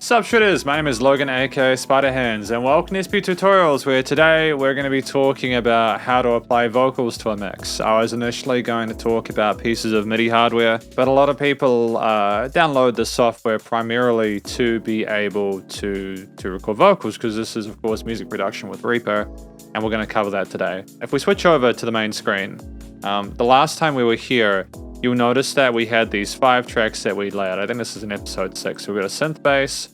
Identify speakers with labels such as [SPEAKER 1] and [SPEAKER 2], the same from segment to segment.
[SPEAKER 1] Sup Shredders, my name is Logan aka Spiderhands, and welcome to SP Tutorials, where today we're going to be talking about how to apply vocals to a mix. I was initially going to talk about pieces of MIDI hardware, but a lot of people download the software primarily to be able to record vocals, because this is of course music production with Reaper, and we're going to cover that today. If we switch over to the main screen, the last time we were here, you'll notice that we had these 5 tracks that we laid out. I think this is in episode 6. So we've got a synth bass.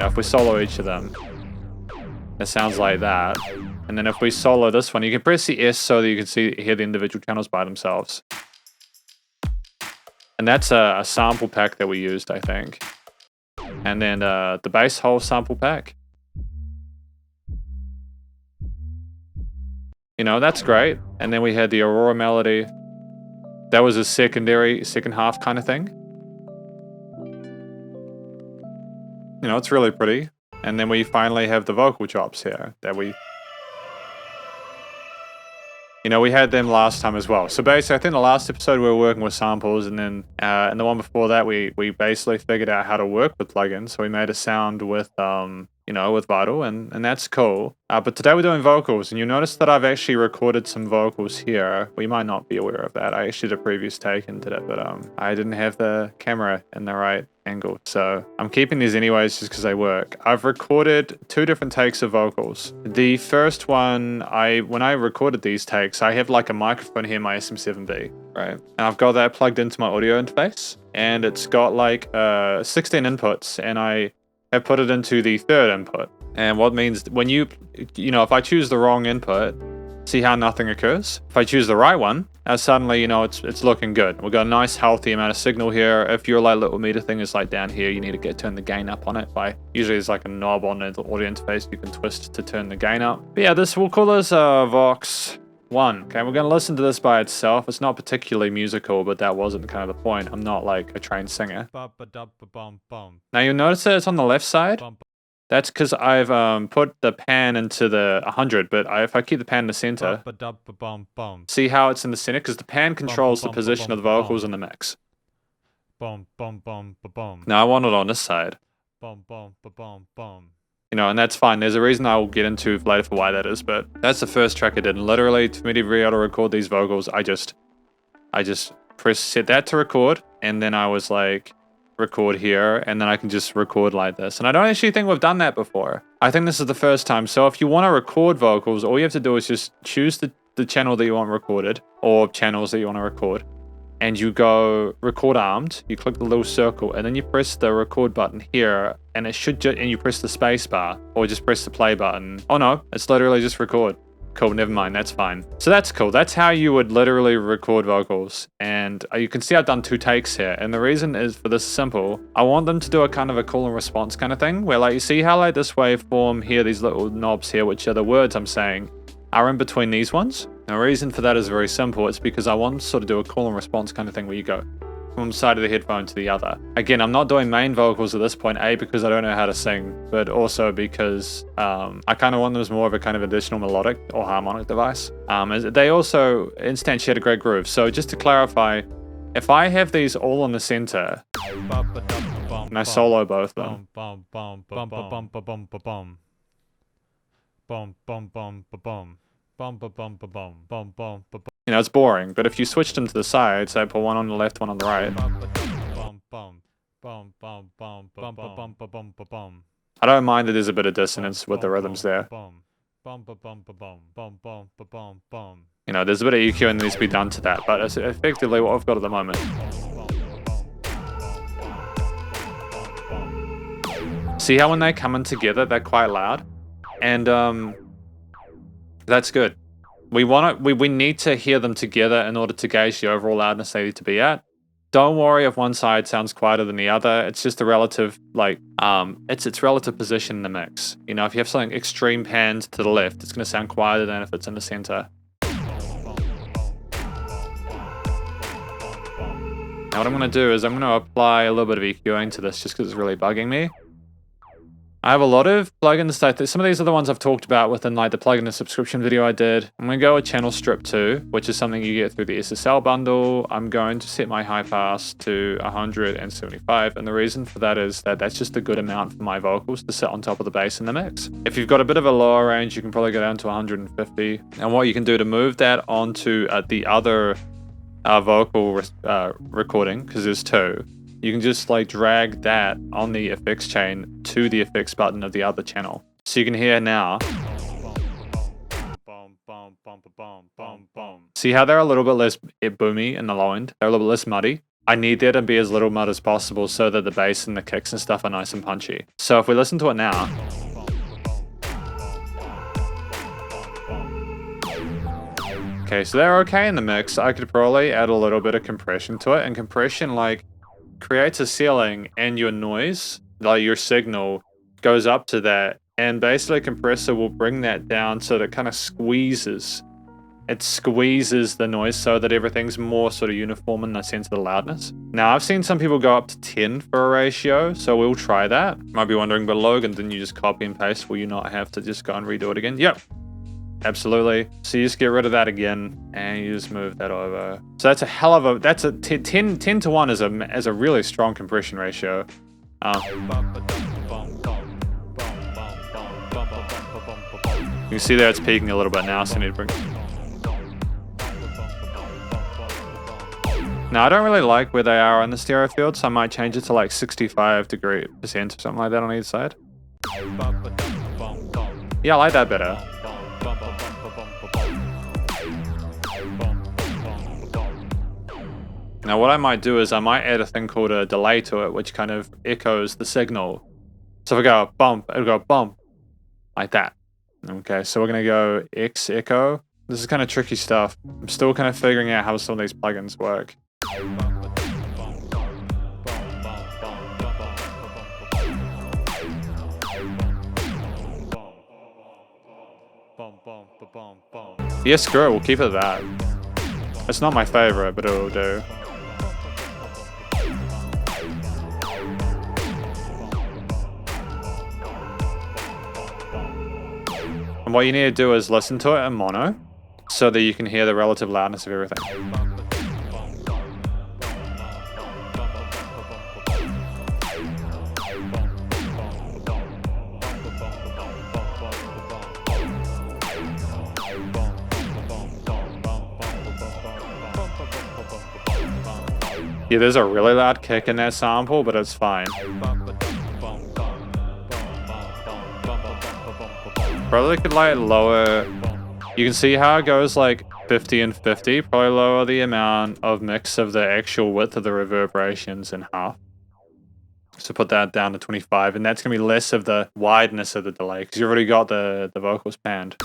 [SPEAKER 1] If we solo each of them, it sounds like that. And then if we solo this one, you can press the S so that you can hear the individual channels by themselves. And that's a sample pack that we used, I think. And then the bass whole sample pack. That's great. And then we had the Aurora melody. That was a second half kind of thing. It's really pretty. And then we finally have the vocal chops here that we had them last time as well. So basically, I think the last episode we were working with samples, and then in the one before that, we basically figured out how to work with plugins. So we made a sound with with Vital, and that's cool. But today we're doing vocals, and you'll notice that I've actually recorded some vocals here. We might not be aware of that. I actually did a previous take and did it, but I didn't have the camera in the right angle. So I'm keeping these anyways just because they work. I've recorded 2 different takes of vocals. The first one, when I recorded these takes, I have like a microphone here, my SM7B, right? And I've got that plugged into my audio interface, and it's got like 16 inputs, and I have put it into the 3rd input. And what means when if I choose the wrong input, see how nothing occurs? If I choose the right one, suddenly, it's looking good. We've got a nice healthy amount of signal here. If your little meter thing is like down here, you need to turn the gain up on it usually there's like a knob on the audio interface you can twist to turn the gain up. But yeah, we'll call this Vox 1. Okay, we're going to listen to this by itself. It's not particularly musical, but that wasn't kind of the point. I'm not like a trained singer. Now you'll notice that it's on the left side. That's because I've put the pan into the 100, but if I keep the pan in the center, see how it's in the center? Because the pan controls the position of the vocals in the mix. Now I want it on this side. And that's fine. There's a reason I will get into later for why that is, but that's the first track I did. And literally, for me to be able to record these vocals, I just set that to record, and then I was like, record here, and then I can just record like this. And I don't actually think we've done that before. I think this is the first time. So if you want to record vocals, all you have to do is just choose the channel that you want recorded, or channels that you want to record, and you go record armed. You click the little circle, and then you press the record button here, and it should and you press the space bar, or just press the play button. Oh no, it's literally just record. Cool, never mind, that's fine. So that's cool. That's how you would literally record vocals. And you can see I've done 2 takes here. And the reason is for this simple. I want them to do a kind of a call and response kind of thing, where you see how this waveform here, these little knobs here, which are the words I'm saying, are in between these ones. And the reason for that is very simple. It's because I want to sort of do a call and response kind of thing where you go from one side of the headphone to the other. Again, I'm not doing main vocals at this point, because I don't know how to sing, but also because I kind of want them as more of a kind of additional melodic or harmonic device. They also instantiate a great groove. So just to clarify, if I have these all in the center, and I solo both of them, it's boring, but if you switched them to the side, so I put one on the left, one on the right. I don't mind that there's a bit of dissonance with the rhythms there. There's a bit of EQ and needs to be done to that, but it's effectively what I've got at the moment. See how when they come in together, they're quite loud? And that's good. We need to hear them together in order to gauge the overall loudness they need to be at. Don't worry if one side sounds quieter than the other. It's just a relative, it's its relative position in the mix. If you have something extreme panned to the left, it's going to sound quieter than if it's in the center. Now what I'm going to do is I'm going to apply a little bit of EQing to this just because it's really bugging me. I have a lot of plugins that some of these are the ones I've talked about within like the plugin and subscription video I did. I'm going to go with channel strip 2, which is something you get through the SSL bundle. I'm going to set my high pass to 175, and the reason for that is that that's just a good amount for my vocals to sit on top of the bass in the mix. If you've got a bit of a lower range, you can probably go down to 150. And what you can do to move that onto the other vocal recording, because there's 2, you can just like drag that on the effects chain to the effects button of the other channel. So you can hear now. See how they're a little bit less boomy in the low end? They're a little bit less muddy. I need there to be as little mud as possible so that the bass and the kicks and stuff are nice and punchy. So if we listen to it now. Okay, so they're okay in the mix. I could probably add a little bit of compression to it, and compression like creates a ceiling, and your noise, like your signal, goes up to that, and basically a compressor will bring that down so that it kind of squeezes. It squeezes the noise so that everything's more sort of uniform in the sense of the loudness. Now, I've seen some people go up to 10 for a ratio, so we'll try that. Might be wondering, but Logan, didn't you just copy and paste? Will you not have to just go and redo it again? Yep. Absolutely. So you just get rid of that again, and you just move that over. So that's a hell of a, that's a 10 to 1 is a really strong compression ratio. You can see there it's peaking a little bit now, so I need to bring. Now I don't really like where they are on the stereo field, so I might change it to like 65% or something like that on either side. Yeah, I like that better. Now what I might do is I might add a thing called a delay to it, which kind of echoes the signal. So if I go bump, it'll go bump, like that. Okay, so we're gonna go X echo. This is kind of tricky stuff. I'm still kind of figuring out how some of these plugins work. Yeah, screw it, we'll keep it that. It's not my favorite, but it'll do. And what you need to do is listen to it in mono, so that you can hear the relative loudness of everything. Yeah, there's a really loud kick in that sample, but it's fine. Probably could like lower. You can see how it goes like 50 and 50. Probably lower the amount of mix of the actual width of the reverberations in half. So put that down to 25, and that's gonna be less of the wideness of the delay because you already got the vocals panned.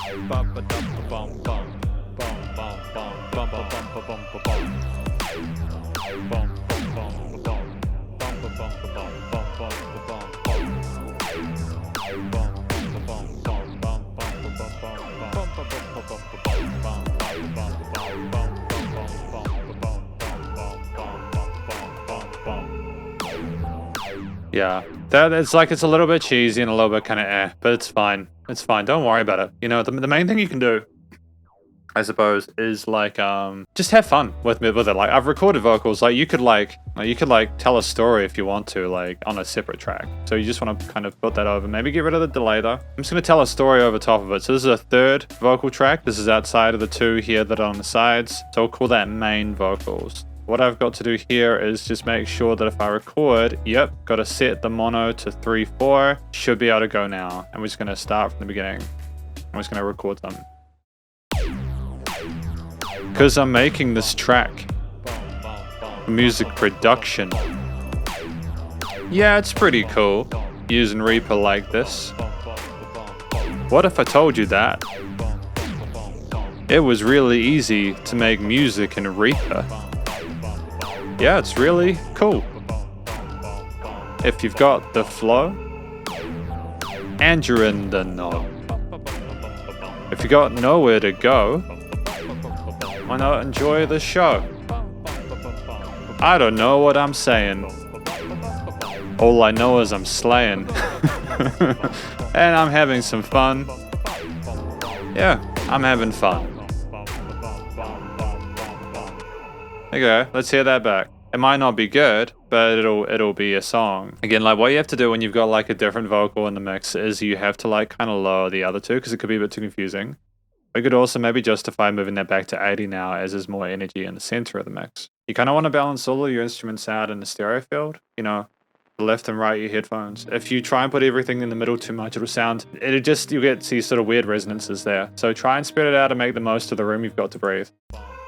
[SPEAKER 1] Yeah, it's like it's a little bit cheesy and a little bit kind of but it's fine. It's fine. Don't worry about it. You know, the main thing you can do, I suppose, is like just have fun with it. Like I've recorded vocals. Like you could tell a story if you want to, like on a separate track. So you just want to kind of put that over. Maybe get rid of the delay though. I'm just gonna tell a story over top of it. So this is a third vocal track. This is outside of the 2 here that are on the sides. So we'll call that main vocals. What I've got to do here is just make sure that if I record, yep, got to set the mono to 3/4. Should be able to go now. And we're just gonna start from the beginning. I'm just gonna record some. Because I'm making this track for music production. Yeah, it's pretty cool using Reaper like this. What if I told you that it was really easy to make music in Reaper? Yeah, it's really cool. If you've got the flow and you're in the know. If you got nowhere to go, why not enjoy the show? I don't know what I'm saying. All I know is I'm slaying. And I'm having some fun. Yeah, I'm having fun. Okay, let's hear that back. It might not be good, but it'll be a song. Again, like what you have to do when you've got like a different vocal in the mix is you have to like kind of lower the other two because it could be a bit too confusing. We could also maybe justify moving that back to 80 now as there's more energy in the center of the mix. You kind of want to balance all of your instruments out in the stereo field, you know, the left and right of your headphones. If you try and put everything in the middle too much, you'll get these sort of weird resonances there. So try and spread it out and make the most of the room you've got to breathe.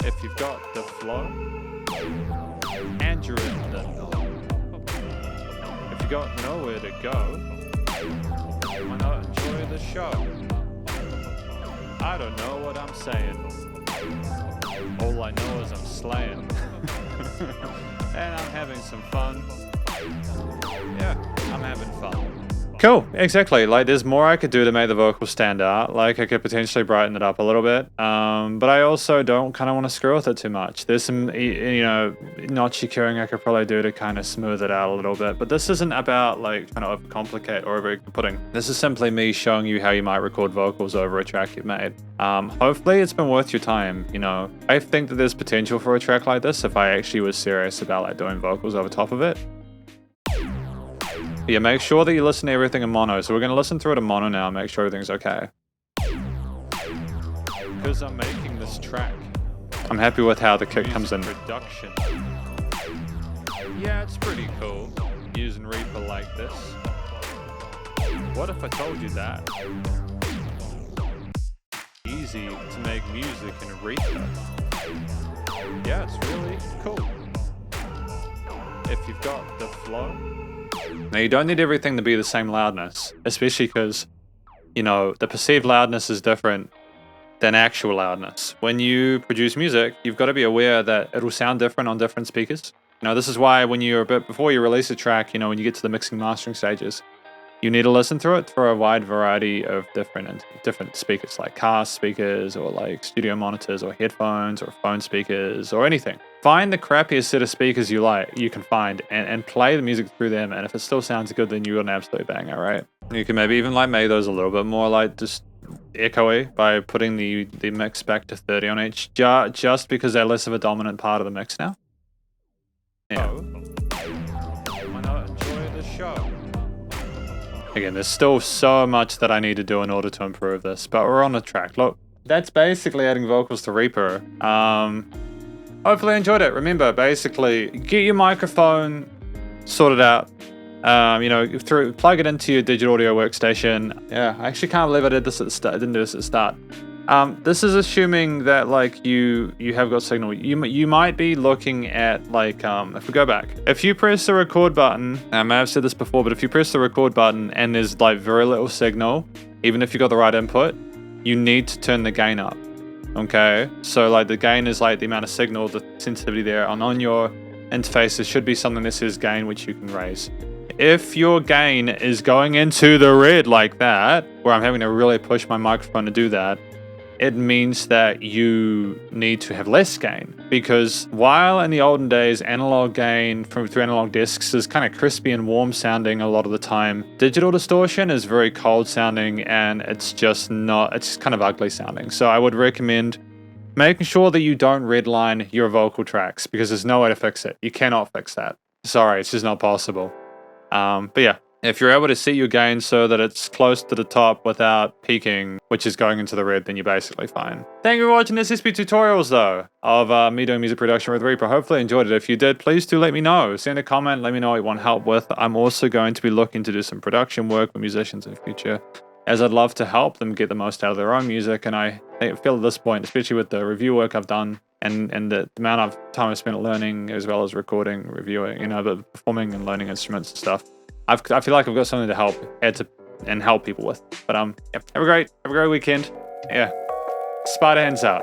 [SPEAKER 1] If you've got the flow and you're in the if you got nowhere to go, why not enjoy the show? I don't know what I'm saying. All I know is I'm slaying. And I'm having some fun. Yeah, I'm having fun. Cool, exactly. Like, there's more I could do to make the vocals stand out. Like, I could potentially brighten it up a little bit. But I also don't kind of want to screw with it too much. There's some, you know, notchy curing I could probably do to kind of smooth it out a little bit. But this isn't about, like, trying to overcomplicate or over-putting. This is simply me showing you how you might record vocals over a track you've made. Hopefully it's been worth your time, you know. I think that there's potential for a track like this if I actually was serious about, like, doing vocals over top of it. Yeah, make sure that you listen to everything in mono. So we're going to listen through it in mono now and make sure everything's okay. Because I'm making this track. I'm happy with how the kick comes in. Production. Yeah, it's pretty cool. Using Reaper like this. What if I told you that? Easy to make music in Reaper. Yeah, it's really cool. If you've got the flow. Now, you don't need everything to be the same loudness, especially because, you know, the perceived loudness is different than actual loudness. When you produce music, you've got to be aware that it'll sound different on different speakers. You know, this is why when you're before you release a track, you know, when you get to the mixing mastering stages, you need to listen through it for a wide variety of different speakers, like car speakers or like studio monitors or headphones or phone speakers or anything. Find the crappiest set of speakers you can find and play the music through them. And if it still sounds good, then you're an absolute banger, right? You can maybe even like make those a little bit more like just echoey by putting the mix back to 30 on each, just because they're less of a dominant part of the mix now. Yeah. Why not enjoy the show? Again, there's still so much that I need to do in order to improve this, but we're on the track. Look, that's basically adding vocals to Reaper. Hopefully you enjoyed it. Remember, basically, get your microphone sorted out. You know, plug it into your digital audio workstation. Yeah, I actually can't believe I did this at the start. I didn't do this at the start. This is assuming that like you have got signal. You might be looking at like if we go back, if you press the record button, I may have said this before, but if you press the record button and there's like very little signal, even if you got the right input, you need to turn the gain up. Okay, so like the gain is like the amount of signal, the sensitivity there, and on your interface there should be something that says gain, which you can raise. If your gain is going into the red like that, where I'm having to really push my microphone to do that, it means that you need to have less gain. Because while in the olden days, analog gain through analog discs is kind of crispy and warm sounding a lot of the time, digital distortion is very cold sounding and it's kind of ugly sounding. So I would recommend making sure that you don't redline your vocal tracks because there's no way to fix it. You cannot fix that. Sorry, it's just not possible. But yeah. If you're able to see your gain so that it's close to the top without peaking, which is going into the red, then you're basically fine. Thank you for watching this SP tutorials though, of me doing music production with Reaper. Hopefully you enjoyed it. If you did, please do let me know. Send a comment, let me know what you want help with. I'm also going to be looking to do some production work with musicians in the future, as I'd love to help them get the most out of their own music. And I feel at this point, especially with the review work I've done and the amount of time I've spent learning as well as recording, reviewing, you know, but performing and learning instruments and stuff, I feel like I've got something to help people with. But yeah, have a great weekend. Yeah, Spiderhands out.